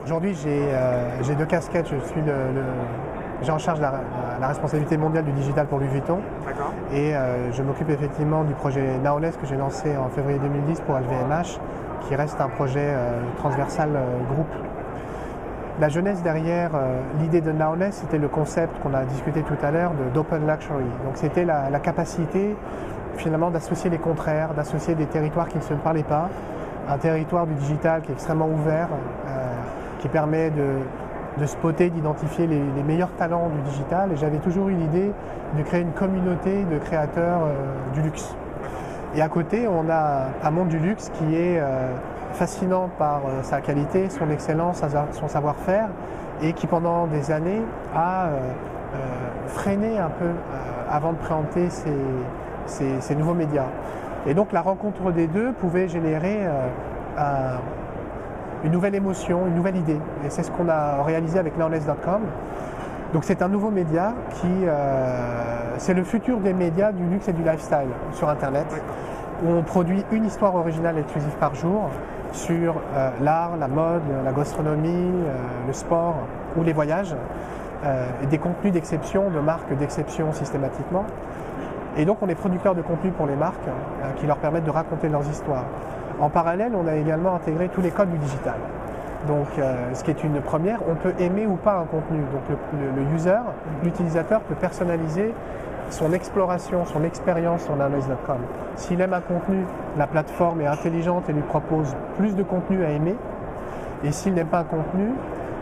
Aujourd'hui, j'ai deux casquettes. J'ai en charge la responsabilité mondiale du digital pour Louis Vuitton. D'accord. Et je m'occupe effectivement du projet Naoless que j'ai lancé en février 2010 pour LVMH, qui reste un projet transversal groupe. La jeunesse derrière l'idée de Naoless, c'était le concept qu'on a discuté tout à l'heure d'open luxury. Donc c'était la capacité finalement d'associer les contraires, d'associer des territoires qui ne se parlaient pas, un territoire du digital qui est extrêmement ouvert, qui permet de spotter, d'identifier les meilleurs talents du digital. Et j'avais toujours eu l'idée de créer une communauté de créateurs du luxe. Et à côté, on a un monde du luxe qui est fascinant par sa qualité, son excellence, son savoir-faire, et qui pendant des années a freiné un peu avant de préempter ces nouveaux médias. Et donc la rencontre des deux pouvait générer une nouvelle émotion, une nouvelle idée. Et c'est ce qu'on a réalisé avec Naoless.com. Donc c'est un nouveau média c'est le futur des médias du luxe et du lifestyle sur Internet, où on produit une histoire originale et exclusive par jour sur l'art, la mode, la gastronomie, le sport ou les voyages, et des contenus d'exception, de marques d'exception systématiquement. Et donc on est producteur de contenu pour les marques qui leur permettent de raconter leurs histoires. En parallèle, on a également intégré tous les codes du digital. Donc, ce qui est une première, on peut aimer ou pas un contenu. Donc, le user, l'utilisateur peut personnaliser son exploration, son expérience sur Naoless.com. S'il aime un contenu, la plateforme est intelligente et lui propose plus de contenu à aimer. Et s'il n'aime pas un contenu,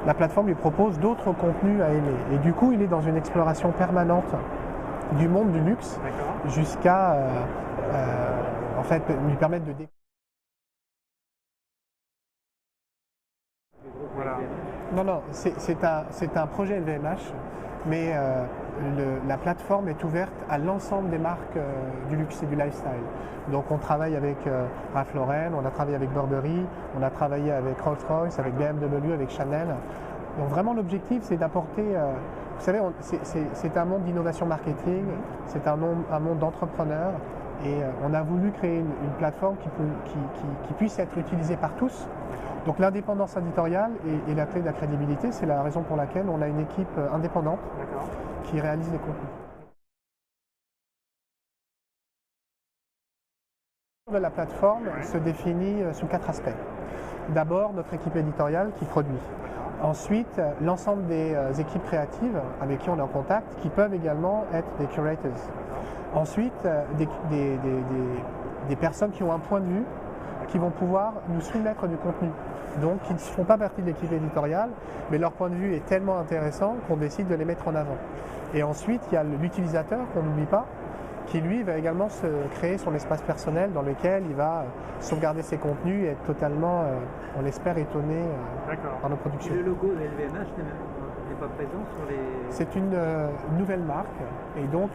la plateforme lui propose d'autres contenus à aimer. Et du coup, il est dans une exploration permanente du monde du luxe jusqu'à en fait, lui permettre de découvrir. Voilà. Non, c'est un projet LVMH, mais la plateforme est ouverte à l'ensemble des marques du luxe et du lifestyle. Donc on travaille avec Ralph Lauren, on a travaillé avec Burberry, on a travaillé avec Rolls-Royce, avec BMW, avec Chanel. Donc vraiment l'objectif c'est d'apporter, vous savez, c'est un monde d'innovation marketing, c'est un monde d'entrepreneurs, et on a voulu créer une plateforme qui puisse être utilisée par tous. Donc l'indépendance éditoriale est la clé de la crédibilité, c'est la raison pour laquelle on a une équipe indépendante qui réalise les contenus. La plateforme se définit sous 4 aspects. D'abord, notre équipe éditoriale qui produit. Ensuite, l'ensemble des équipes créatives avec qui on est en contact, qui peuvent également être des curators. Ensuite, des personnes qui ont un point de vue, qui vont pouvoir nous soumettre du contenu. Donc, qui ne font pas partie de l'équipe éditoriale, mais leur point de vue est tellement intéressant qu'on décide de les mettre en avant. Et ensuite, il y a l'utilisateur, qu'on n'oublie pas, qui lui va également se créer son espace personnel dans lequel il va sauvegarder ses contenus et être totalement, on l'espère, étonné par nos productions. Et le logo de LVMH n'est pas présent sur les... C'est une nouvelle marque et donc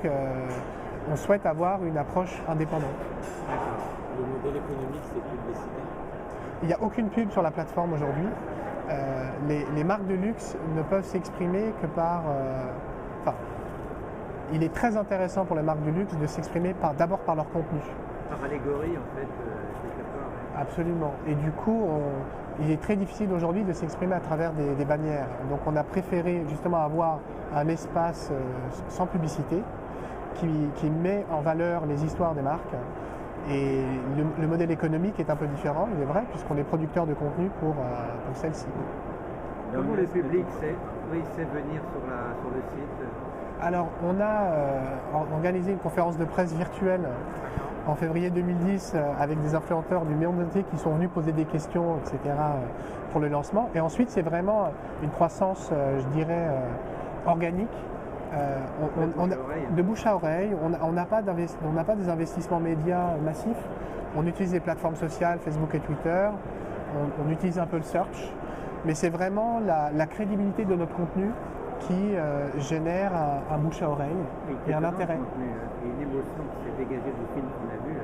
on souhaite avoir une approche indépendante. D'accord. Le modèle économique, c'est publicitaire? Il n'y a aucune pub sur la plateforme aujourd'hui. Les marques de luxe ne peuvent s'exprimer que par... il est très intéressant pour les marques de luxe de s'exprimer d'abord par leur contenu. Par allégorie, en fait, quelque part. Absolument. Et du coup, il est très difficile aujourd'hui de s'exprimer à travers des bannières. Donc on a préféré justement avoir un espace sans publicité qui met en valeur les histoires des marques. Et le modèle économique est un peu différent, il est vrai, puisqu'on est producteur de contenu pour celle-ci. Comment le public sait venir sur le site? Alors, on a organisé une conférence de presse virtuelle en février 2010 avec des influenceurs du monde entier qui sont venus poser des questions, etc. pour le lancement. Et ensuite, c'est vraiment une croissance, je dirais, organique. De bouche à oreille, on n'a pas des investissements médias massifs. On utilise les plateformes sociales, Facebook et Twitter. On utilise un peu le search. Mais c'est vraiment la crédibilité de notre contenu qui génère un bouche à oreille et un intérêt. Et une émotion qui s'est dégagée du film qu'on a vu,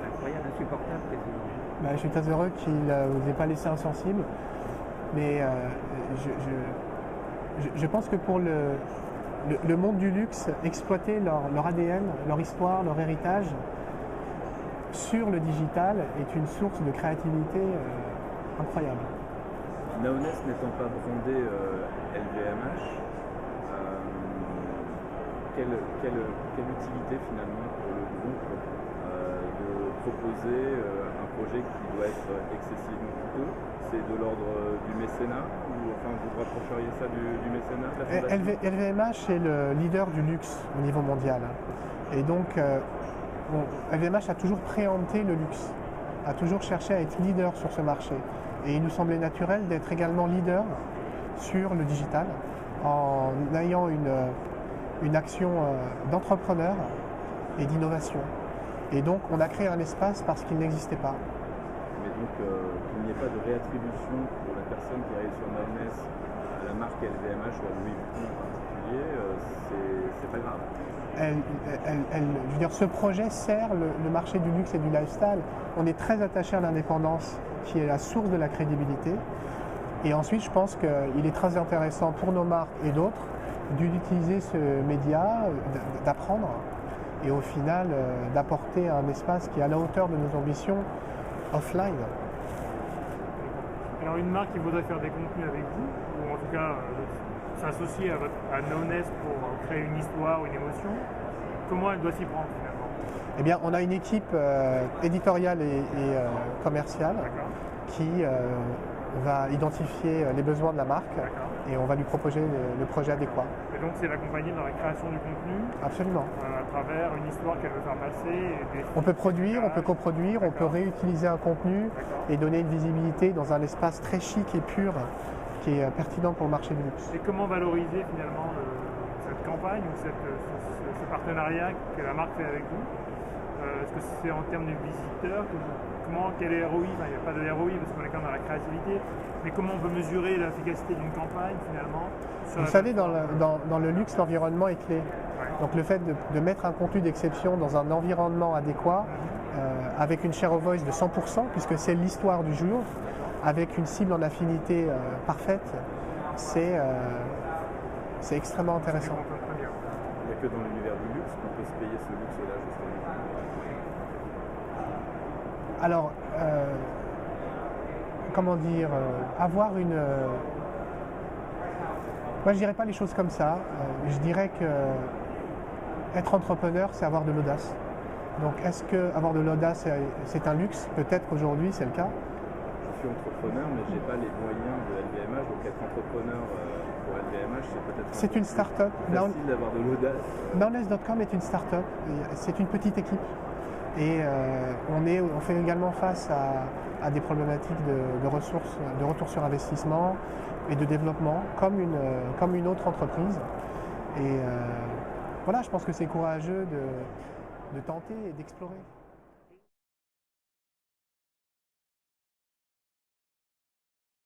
incroyable, insupportable quasiment. Je suis très heureux qu'il ne vous ait pas laissé insensible. Mais je pense que pour le monde du luxe, exploiter leur ADN, leur histoire, leur héritage sur le digital est une source de créativité incroyable. Naonest n'étant pas brandé LVMH, quelle utilité finalement pour le groupe de proposer un projet qui doit être excessivement coûteux? C'est de l'ordre du mécénat, ou enfin vous rapprocheriez ça du mécénat, de la fondation? LVMH est le leader du luxe au niveau mondial. Et donc, LVMH a toujours préempté le luxe, a toujours cherché à être leader sur ce marché. Et il nous semblait naturel d'être également leader sur le digital, en ayant une action d'entrepreneur et d'innovation. Et donc, on a créé un espace parce qu'il n'existait pas. Mais donc, qu'il n'y ait pas de réattribution pour la personne qui arrive sur Naonest à la marque LVMH ou à Louis Vuitton en particulier, c'est pas grave. Je veux dire, ce projet sert le marché du luxe et du lifestyle. On est très attaché à l'indépendance, qui est la source de la crédibilité. Et ensuite, je pense qu'il est très intéressant pour nos marques et d'autres d'utiliser ce média, d'apprendre et au final d'apporter un espace qui est à la hauteur de nos ambitions offline. Alors une marque qui voudrait faire des contenus avec vous, ou en tout cas s'associer à Naonest pour créer une histoire ou une émotion, comment elle doit s'y prendre finalement? Eh bien, on a une équipe éditoriale et commerciale qui va identifier les besoins de la marque et on va lui proposer le projet adéquat. Et donc c'est l'accompagner dans la création du contenu? Absolument. À travers une histoire qu'elle veut faire passer? On peut produire, on peut coproduire, on peut réutiliser un contenu et donner une visibilité dans un espace très chic et pur qui est pertinent pour le marché du luxe. Et comment valoriser finalement cette campagne ou ce partenariat que la marque fait avec vous? Est-ce que c'est en termes de visiteurs? Quel est ROI? Enfin, il n'y a pas de ROI parce qu'on est quand même dans la créativité, mais comment on peut mesurer l'efficacité d'une campagne finalement? Vous savez, dans le luxe, l'environnement est clé. Donc le fait de mettre un contenu d'exception dans un environnement adéquat, avec une share of voice de 100%, puisque c'est l'histoire du jour, avec une cible en affinité parfaite, c'est extrêmement intéressant. Il n'y a que dans l'univers du luxe qu'on peut se payer ce luxe-là, justement. Alors, comment dire, avoir une... Moi, je dirais pas les choses comme ça. Je dirais que être entrepreneur, c'est avoir de l'audace. Donc, est-ce que avoir de l'audace, c'est un luxe? Peut-être qu'aujourd'hui, c'est le cas. Je suis entrepreneur, mais je n'ai pas les moyens de LVMH. Donc, être entrepreneur pour LVMH, c'est peut-être... C'est une start-up. Facile d'avoir de l'audace. Naonest.com est une start-up. C'est une petite équipe. Et on fait également face à des problématiques de ressources, de retour sur investissement et de développement, comme une autre entreprise. Et voilà, je pense que c'est courageux de tenter et d'explorer.